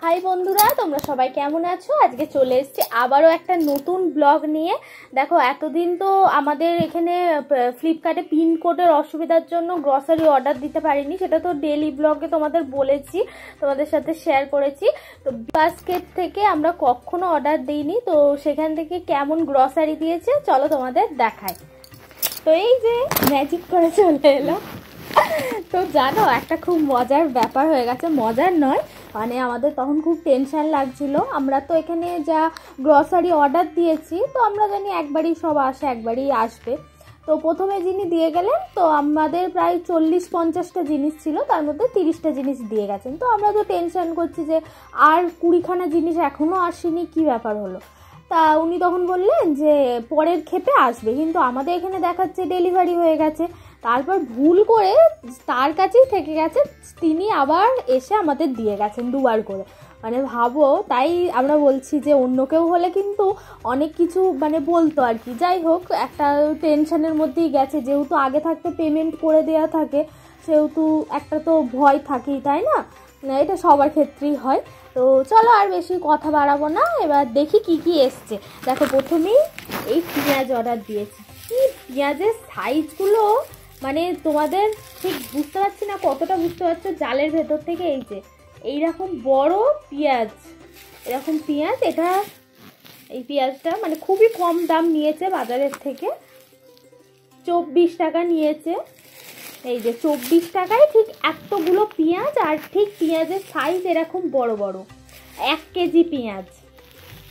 High বন্ধুরা, তোমরা সবাই কেমন আছো? আজকে চলে এসেছি আবারও একটা নতুন ব্লগ নিয়ে। দেখো, এতদিন তো আমাদের এখানে ফ্লিপকার্টে পিনকোডের অসুবিধার জন্য গ্রসারি অর্ডার দিতে পারিনি, সেটা তো ডেলি ব্লগে তোমাদের বলেছি, তোমাদের সাথে শেয়ার করেছি। তো বাস্কেট থেকে আমরা কখনো অর্ডার দিইনি, তো সেখান থেকে কেমন গ্রসারি দিয়েছে চলো তোমাদের দেখাই। তো এই যে ম্যাজিক করে চলে এলো। তো জানো, একটা খুব মজার ব্যাপার হয়ে গেছে, মজার নয় মানে আমাদের তখন খুব টেনশন লাগছিল। আমরা তো এখানে যা গ্রসারি অর্ডার দিয়েছি, তো আমরা জানি একবারই সব আসে, একবারই আসবে। তো প্রথমে যিনি দিয়ে গেলেন, তো আমাদের প্রায় 40-50টা জিনিস ছিল, তার মধ্যে 30টা জিনিস দিয়ে গেছেন। তো আমরা তো টেনশন করছি যে আর 20খানা জিনিস এখনও আসেনি, কি ব্যাপার হলো। তা উনি তখন বললেন যে পরের ক্ষেপে আসবে, কিন্তু আমাদের এখানে দেখাচ্ছে ডেলিভারি হয়ে গেছে। তারপর ভুল করে তার কাছেই থেকে গেছে, তিনি আবার এসে আমাদের দিয়ে গেছেন দুবার করে। মানে ভাবো, তাই আমরা বলছি যে অন্য কেউ হলে কিন্তু অনেক কিছু মানে বলতো আর কি। যাই হোক, একটা টেনশনের মধ্যেই গেছে, যেহেতু আগে থাকতে পেমেন্ট করে দেওয়া থাকে, সেহেতু একটা তো ভয় থাকেই, তাই না? এটা সবার ক্ষেত্রেই হয়। তো চলো আর বেশি কথা বাড়াবো না, এবার দেখি কি কি এসছে। দেখো, প্রথমেই এই পেঁয়াজ অর্ডার দিয়েছি। কি পেঁয়াজের সাইজগুলো মানে তোমাদের ঠিক বুঝতে পারছি না কতটা বুঝতে পারছো জালের ভেতর থেকে। এই যে এইরকম বড় পেঁয়াজ, এরকম পেঁয়াজ, এটা এই পেঁয়াজটা মানে খুবই কম দাম নিয়েছে বাজারের থেকে, 24 টাকা নিয়েছে। এই যে 24 টাকায় ঠিক এতগুলো পেঁয়াজ, আর ঠিক পেঁয়াজের সাইজ এরকম বড় বড়, 1 কেজি পেঁয়াজ।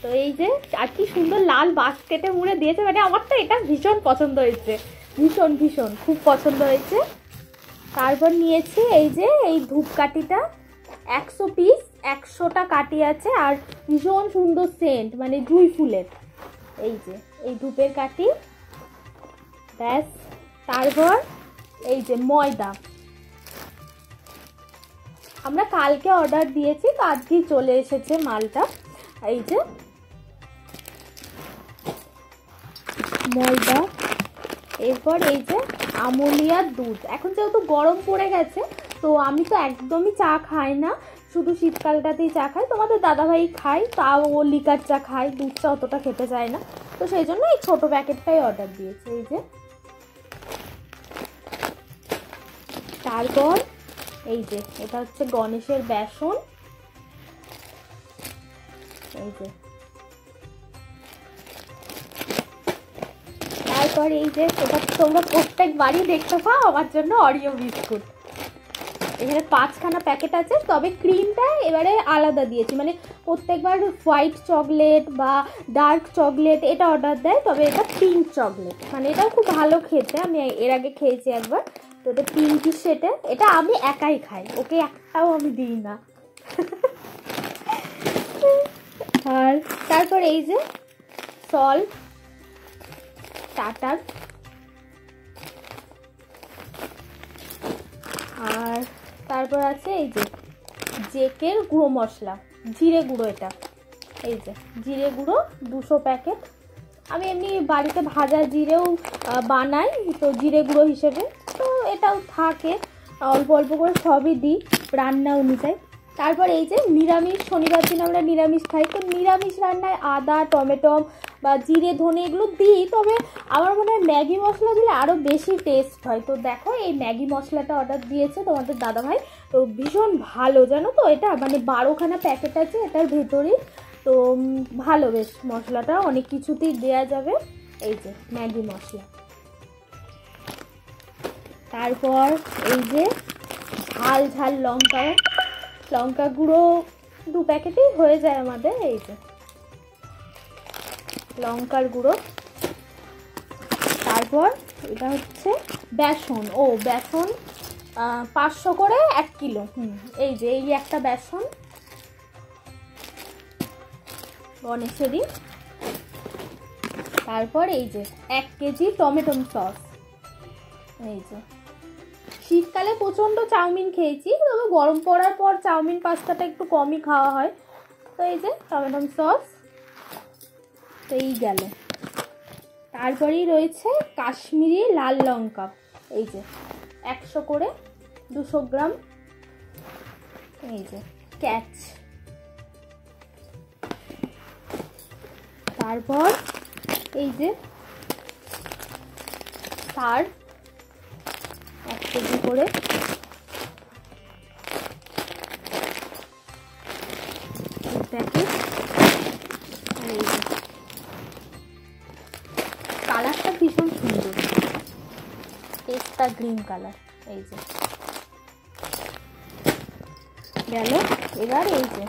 তো এই যে আর কি সুন্দর লাল বাস্কেটে মুড়ে দিয়েছে, মানে আমার তো এটা ভীষণ পছন্দ হয়েছে, ভীষণ ভীষণ খুব পছন্দ হয়েছে। তারপর নিয়েছি এই যে এই ধূপকাঠিটা, 100 পিস, 100টা কাঠি আছে, আর ভীষণ সুন্দর সেন্ট, মানে জুঁই ফুলের। এই যে এই ধূপের কাঠি, ব্যাস। তারপর এই যে ময়দা, আমরা কালকে অর্ডার দিয়েছি, তো আজকেই চলে এসেছে মালটা। এই যে ময়দা, এরপর এই যে আমুলিয়ার দুধ। এখন যেহেতু গরম পড়ে গেছে, তো আমি তো একদমই চা খাই না, শুধু শীতকালটাতেই চা খাই। তোমাদের দাদাভাই খাই, তাও ও লিকার চা খায়, দুধ চা অতটা খেতে চায় না, তো সেই জন্য এই ছোটো প্যাকেটটাই অর্ডার দিয়েছে। এই যে তারপর এই যে এটা হচ্ছে গণেশের বেসন। এই যে তারপর এই যে এটা তোমরা প্রত্যেকবারই দেখতে পাও আমার জন্য অরিও বিস্কুট। এখানে 5খানা প্যাকেট আছে, তবে ক্রিমটা এবারে আলাদা দিয়েছি, মানে প্রত্যেকবার হোয়াইট চকলেট বা ডার্ক চকলেট এটা অর্ডার দেয়, তবে এটা পিঙ্ক চকলেট, মানে এটা খুব ভালো খেতে, আমি এর আগে খেয়েছি একবার। তো এটা পিঙ্কি সেটে, এটা আমি একাই খাই, ওকে একটাও আমি দিই না। আর তারপর এই যে সল্ট, টাটার। আর তারপর আছে এই যে জেকের গুঁড়ো মশলা, জিরে গুঁড়ো, এটা এই যে জিরে গুঁড়ো 200 প্যাকেট। আমি এমনি বাড়িতে ভাজা জিরেও বানাই, তো জিরে গুঁড়ো হিসেবে তো এটাও থাকে, অল্প অল্প করে সবই দিই রান্না অনুযায়ী। তারপর এই যে নিরামিষ, শনিবার দিন আমরা নিরামিষ খাই, তো নিরামিষ রান্নায় আদা, টমেটো বা জিরে, ধনে এগুলো দিই, তবে আমার মনে হয় ম্যাগি মশলা দিলে আরও বেশি টেস্ট হয়। তো দেখো, এই ম্যাগি মশলাটা অর্ডার দিয়েছে তোমাদের দাদাভাই, তো ভীষণ ভালো জানো তো, এটা মানে 12খানা প্যাকেট আছে এটার ভেতরেই, তো ভালো বেশ, মশলাটা অনেক কিছুতেই দেয়া যাবে। এই যে ম্যাগি মশলা। তারপর এই যে ঝাল ঝাল লঙ্কা গুঁড়ো 2 প্যাকেটেই হয়ে যায় আমাদের। এই যে লঙ্কার গুঁড়ো। তারপর এটা হচ্ছে বেসন, বেসন 500 করে 1 কিলো। এই যে এই একটা বেসন গণেশেরই। তারপর এই যে 1 কেজি টমেটো সস। এই যে শীতকালে প্রচণ্ড চাউমিন খেয়েছি, তবে গরম পড়ার পর চাউমিন পাস্তাটা একটু কমই খাওয়া হয়। তো এই যে টমেটো সস, তো এই গেল। তারপরেই রয়েছে কাশ্মীরি লাল লঙ্কা, এই যে 100 করে 200 গ্রাম। এই যে ক্যাচ, তারপর এই যে সার 1 কেজি করে, প্যাকেট। আর এই যে কালারটা ভীষণ সুন্দর, পেস্তা গ্রিন কালার। এই যে গেল। এবার এই যে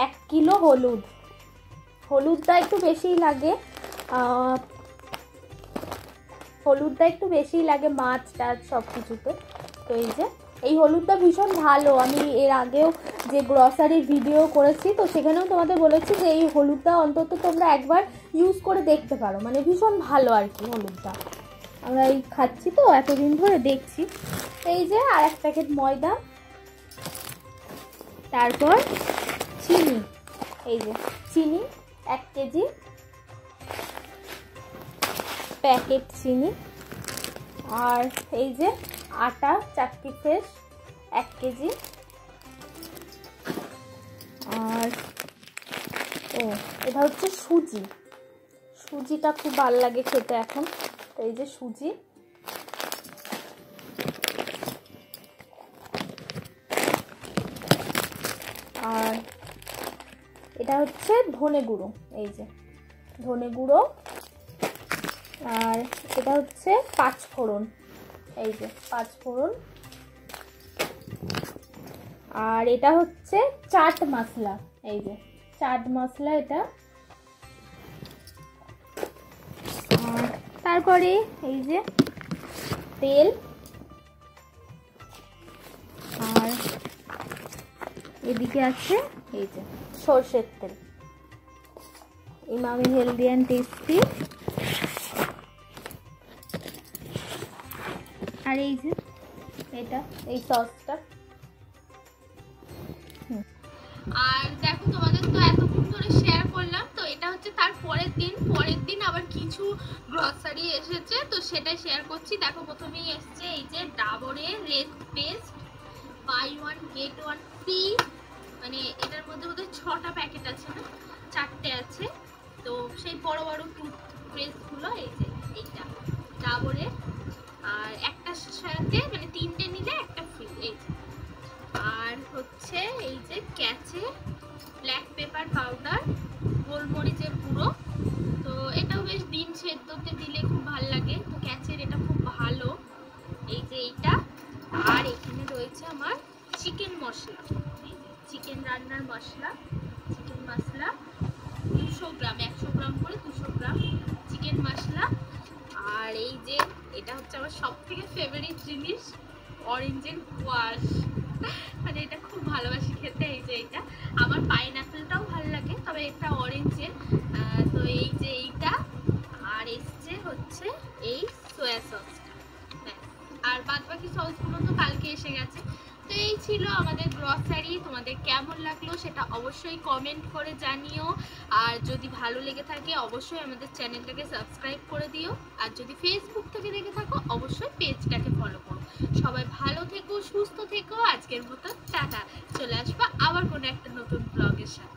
1 কিলো হলুদ। হলুদটা একটু বেশিই লাগে, মাছ টাছ সব কিছুতে। তো এই যে এই হলুদটা ভীষণ ভালো, আমি এর আগেও যে গ্রসারির ভিডিও করেছি তো সেখানেও তোমাদের বলেছি যে এই হলুদটা অন্তত তোমরা একবার ইউজ করে দেখতে পারো, মানে ভীষণ ভালো আর কি হলুদটা। আমরা এই খাচ্ছি তো এতদিন ধরে, দেখছি। এই যে আর 1 প্যাকেট ময়দা, তারপর চিনি। এই যে চিনি 1 কেজি, প্যাকেট চিনি। আর এই যে আটা চাক্কি ফ্রেশ 1 কেজি। আর এটা হচ্ছে সুজি। সুজিটা খুব ভালো লাগে খেতে এখন। তো এই যে সুজি। আর এটা হচ্ছে ধনে গুঁড়ো। এই যে ধনে গুঁড়ো। আর এটা হচ্ছে 5 ফোড়ন। এই যে 5 ফোড়ন। আর এটা হচ্ছে চাট মশলা। এই যে চাট মশলা এটা। আর তারপরে এই যে তেল। আর এদিকে আছে এই যে সরষের তেল, ইমামি হেলদি অ্যান্ড টেস্টি। আর এই যে এটা এই সসটা। আর দেখো তোমাদের তো এতক্ষণ ধরে শেয়ার করলাম, তো এটা হচ্ছে তার পরের দিন আবার কিছু গ্রসারি এসেছে, তো সেটাই শেয়ার করছি। দেখো প্রথমেই এসছে এই যে ডাবরের red paste, buy 1 get 1 free. মানে এটার মধ্যে বোধহয় 6টা প্যাকেট আছে, না 4টে আছে। তো সেই বড় বড় টুথপেস্টগুলো এই যে এইটা ডাবরের। আর একটার সাথে মানে 3টে নিলে একটা ফ্রি। এই যে আর হচ্ছে এই যে ক্যাচে ব্ল্যাক পেপার পাউডার, গোলমরিচের গুঁড়ো। তো এটাও বেশ ডিম সেদ্ধতে দিলে খুব ভালো লাগে, তো ক্যাচের এটা খুব ভালো। এই যে এইটা। আর এখানে রয়েছে আমার চিকেন মশলা, চিকেন রান্নার মশলা, চিকেন মশলা 200 গ্রাম, 100 গ্রাম করে 200 গ্রাম চিকেন মশলা। আর এই যে এটা হচ্ছে আমার সব থেকে ফেভারিট জিনিস, অরেঞ্জের কোয়াশ। মানে এটা খুব ভালোবাসি খেতে। এই যে এটা আমার পাইনাপেলটাও ভালো লাগে, তবে এটা অরেঞ্জের। তো এই যে এইটা। আর এসছে হচ্ছে এই সোয়া সসটা। আর বাদ বাকি সসগুলো তো কালকে এসে গেছে। তো এই ছিল আমাদের গ্রসারি। তোমাদের কেমন লাগলো সেটা অবশ্যই কমেন্ট করে জানিও। আর যদি ভালো লেগে থাকে অবশ্যই আমাদের চ্যানেলটাকে সাবস্ক্রাইব করে দিও। আর যদি ফেসবুক থেকে দেখে থাকো অবশ্যই পেজটাকে ফলো করো। সবাই ভালো থেকো, সুস্থ থেকো। আজকের মতো টাটা। চলে আসবা আবার কোনো একটা নতুন ব্লগের সাথে।